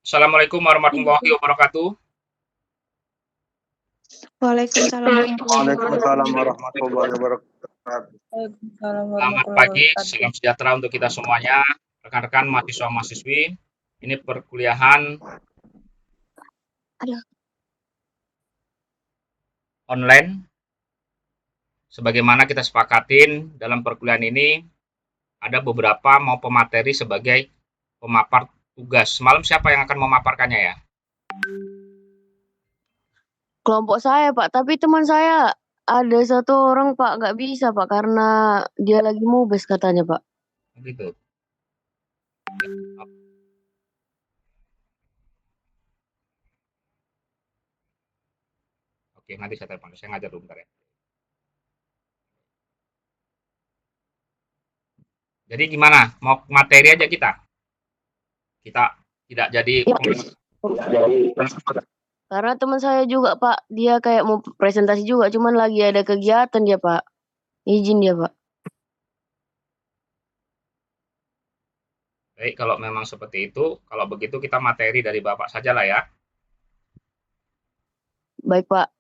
Assalamualaikum warahmatullahi wabarakatuh. Waalaikumsalam warahmatullahi Waalaikumsalam wabarakatuh. warahmatullahi wabarakatuh. Waalaikumsalam Selamat warahmatullahi pagi, wabarakatuh. salam sejahtera untuk kita semuanya, rekan-rekan mahasiswa-mahasiswi. Ini perkuliahan Aduh. online. Sebagaimana kita sepakatin dalam perkuliahan ini, ada beberapa mau pemateri sebagai pemapar tugas. Semalam siapa yang akan memaparkannya ya? Kelompok saya, Pak. Tapi teman saya ada satu orang, Pak, nggak bisa, Pak, karena dia lagi mubes katanya, Pak. Begitu. Oke, nanti saya telepon. Saya ngajar dulu bentar ya. Jadi gimana? Mau materi aja kita? Kita tidak jadi Karena teman saya juga, Pak, dia kayak mau presentasi juga, cuman lagi ada kegiatan dia, Pak. Izin dia, Pak. Baik, kalau memang seperti itu, kalau begitu kita materi dari Bapak saja lah ya. Baik, Pak.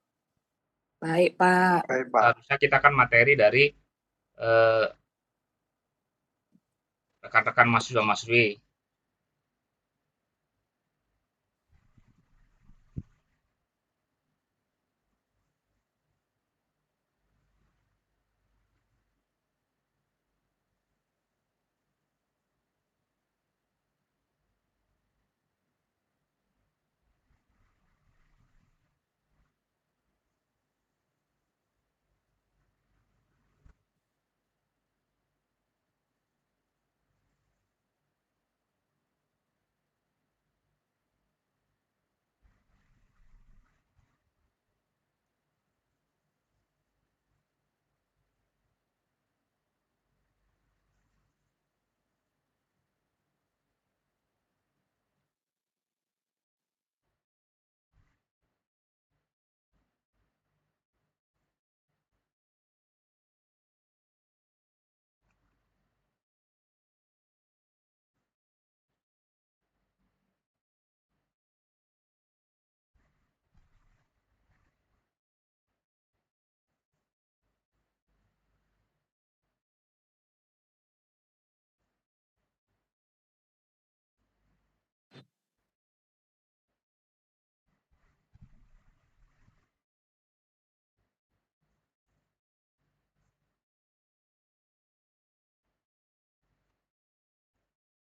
Baik, Pak. Baik, Pak. Harusnya kita kan materi dari rekan-rekan mahasiswa-mahasiswi.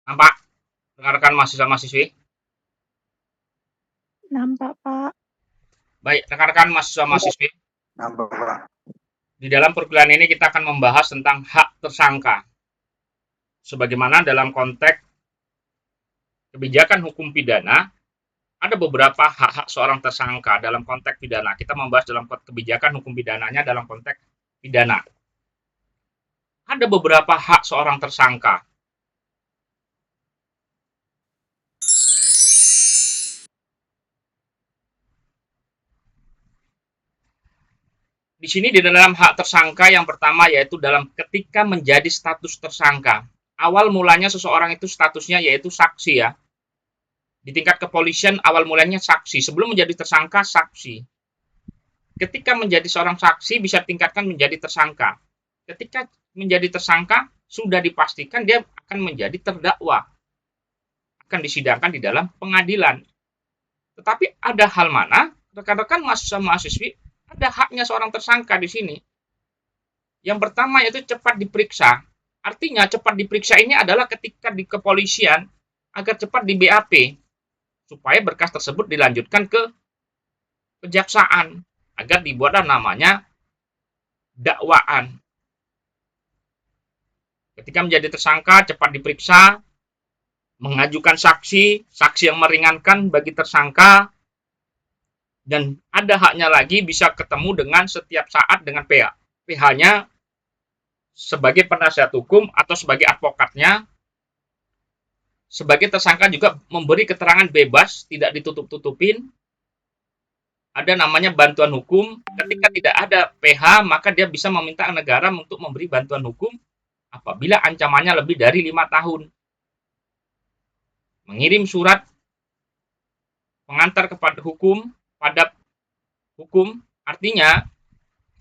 Nampak rekan-rekan mahasiswa-mahasiswi? Nampak, Pak. Baik, rekan-rekan mahasiswa-mahasiswi, Nampak, Pak. di dalam perkuliahan ini kita akan membahas tentang hak tersangka. Sebagaimana dalam konteks kebijakan hukum pidana, ada beberapa hak-hak seorang tersangka dalam konteks pidana. Kita membahas dalam kebijakan hukum pidananya dalam konteks pidana. Ada beberapa hak seorang tersangka. Di sini di dalam hak tersangka yang pertama yaitu dalam ketika menjadi status tersangka. Awal mulanya seseorang itu statusnya yaitu saksi ya. Di tingkat kepolisian awal mulanya saksi. Sebelum menjadi tersangka, saksi. Ketika menjadi seorang saksi bisa ditingkatkan menjadi tersangka. Ketika menjadi tersangka, sudah dipastikan dia akan menjadi terdakwa. Akan disidangkan di dalam pengadilan. Tetapi ada hal mana, rekan-rekan mahasiswa-mahasiswi, ada haknya seorang tersangka di sini. Yang pertama yaitu cepat diperiksa. Artinya cepat diperiksa ini adalah ketika di kepolisian agar cepat di BAP supaya berkas tersebut dilanjutkan ke kejaksaan agar dibuatlah namanya dakwaan. Ketika menjadi tersangka cepat diperiksa, mengajukan saksi, saksi yang meringankan bagi tersangka, dan ada haknya lagi bisa ketemu dengan setiap saat dengan PH. PH-nya sebagai penasihat hukum atau sebagai advokatnya. Sebagai tersangka juga memberi keterangan bebas, tidak ditutup-tutupin. Ada namanya bantuan hukum. Ketika tidak ada PH, maka dia bisa meminta negara untuk memberi bantuan hukum apabila ancamannya lebih dari 5 tahun. Mengirim surat mengantar kepada hukum, pada hukum, artinya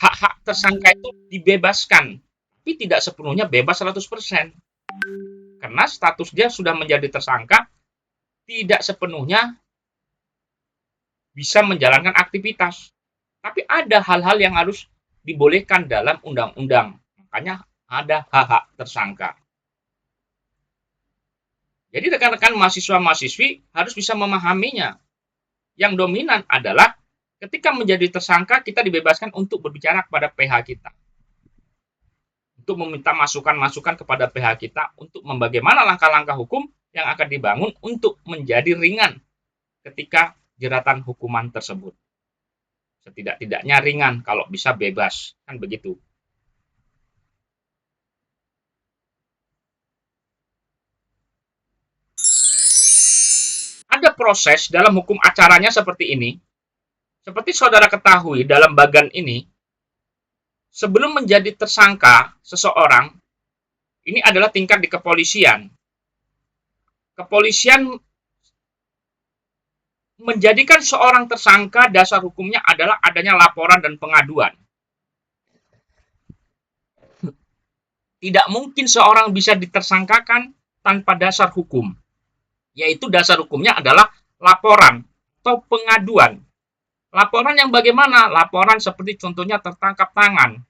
hak-hak tersangka itu dibebaskan, tapi tidak sepenuhnya bebas 100%. Karena status dia sudah menjadi tersangka, tidak sepenuhnya bisa menjalankan aktivitas. Tapi ada hal-hal yang harus dibolehkan dalam undang-undang. Makanya ada hak-hak tersangka. Jadi rekan-rekan mahasiswa-mahasiswi harus bisa memahaminya. Yang dominan adalah ketika menjadi tersangka, kita dibebaskan untuk berbicara kepada PH kita. Untuk meminta masukan-masukan kepada PH kita untuk bagaimana langkah-langkah hukum yang akan dibangun untuk menjadi ringan ketika jeratan hukuman tersebut. Setidak-tidaknya ringan, kalau bisa bebas. Kan begitu. Ada proses dalam hukum acaranya seperti ini. Seperti saudara ketahui dalam bagan ini, sebelum menjadi tersangka seseorang, ini adalah tingkat di kepolisian. Kepolisian menjadikan seorang tersangka, dasar hukumnya adalah adanya laporan dan pengaduan. Tidak mungkin seorang bisa ditersangkakan tanpa dasar hukum. Yaitu dasar hukumnya adalah laporan atau pengaduan. Laporan yang bagaimana? Laporan seperti contohnya tertangkap tangan.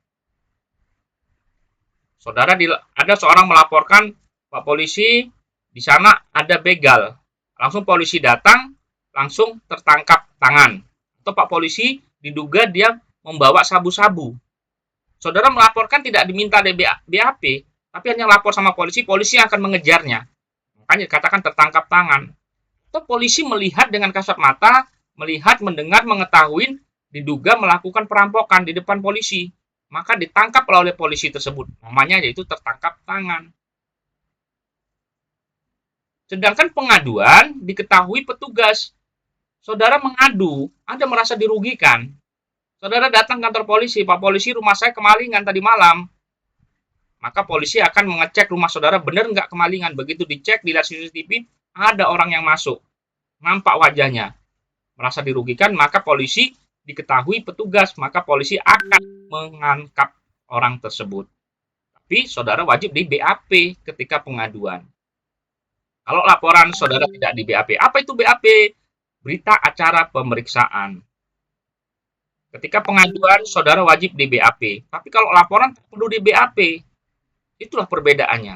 Saudara, ada seorang melaporkan, Pak Polisi, di sana ada begal. Langsung polisi datang, langsung tertangkap tangan. Atau Pak Polisi diduga dia membawa sabu-sabu. Saudara melaporkan tidak diminta BAP, tapi hanya lapor sama polisi, polisi akan mengejarnya. Makanya dikatakan tertangkap tangan. Atau polisi melihat dengan kasat mata, melihat, mendengar, mengetahui, diduga melakukan perampokan di depan polisi. Maka ditangkap oleh polisi tersebut. Namanya yaitu tertangkap tangan. Sedangkan pengaduan diketahui petugas. Saudara mengadu, Anda merasa dirugikan. Saudara datang kantor polisi, Pak Polisi, rumah saya kemalingan tadi malam. Maka polisi akan mengecek rumah saudara benar nggak kemalingan. Begitu dicek, dilihat CCTV, ada orang yang masuk. Nampak wajahnya. Merasa dirugikan, maka polisi diketahui petugas, maka polisi akan mengangkat orang tersebut. Tapi saudara wajib di BAP ketika pengaduan. Kalau laporan saudara tidak di BAP, apa itu BAP? Berita acara pemeriksaan. Ketika pengaduan, saudara wajib di BAP. Tapi kalau laporan perlu di BAP. Itulah perbedaannya.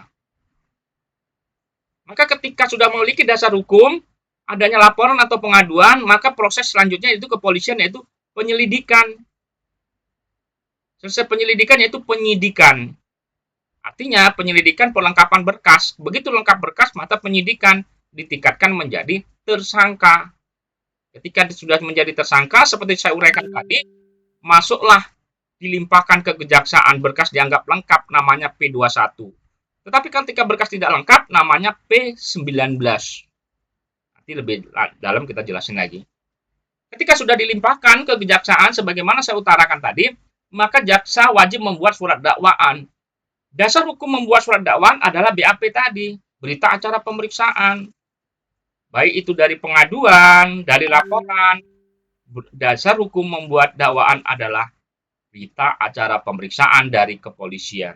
Maka ketika sudah memiliki dasar hukum, adanya laporan atau pengaduan, maka proses selanjutnya itu kepolisian, yaitu penyelidikan. Selesai penyelidikan yaitu penyidikan. Artinya penyelidikan perlengkapan berkas. Begitu lengkap berkas, maka penyidikan ditingkatkan menjadi tersangka. Ketika sudah menjadi tersangka, seperti saya uraikan tadi, masuklah dilimpahkan ke kejaksaan, berkas dianggap lengkap, namanya P21. Tetapi ketika berkas tidak lengkap, namanya P19. Nanti lebih dalam kita jelasin lagi. Ketika sudah dilimpahkan ke kejaksaan, sebagaimana saya utarakan tadi, maka jaksa wajib membuat surat dakwaan. Dasar hukum membuat surat dakwaan adalah BAP tadi, berita acara pemeriksaan. Baik itu dari pengaduan, dari laporan. Dasar hukum membuat dakwaan adalah berita acara pemeriksaan dari kepolisian.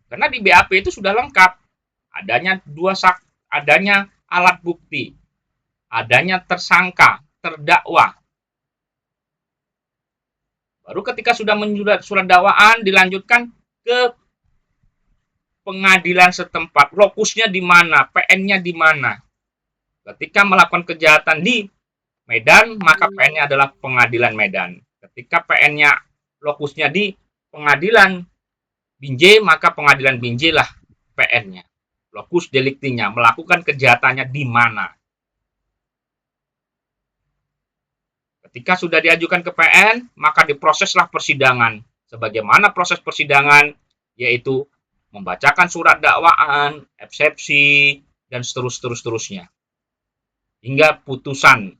Karena di BAP itu sudah lengkap. Adanya alat bukti. Adanya tersangka, terdakwa. Baru ketika sudah menjurat surat dakwaan, dilanjutkan ke pengadilan setempat. Lokusnya di mana, PN-nya di mana. Ketika melakukan kejahatan di Medan, maka PN-nya adalah pengadilan Medan. Ketika PN-nya, lokusnya di pengadilan Binjai, maka pengadilan Binjai lah PN-nya. Lokus deliktinya, melakukan kejahatannya di mana. Ketika sudah diajukan ke PN, maka diproseslah persidangan. Sebagaimana proses persidangan, yaitu membacakan surat dakwaan, eksepsi, dan seterusnya. Hingga putusan.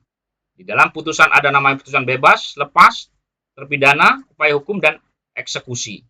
Di dalam putusan ada namanya putusan bebas, lepas, terpidana, upaya hukum, dan eksekusi.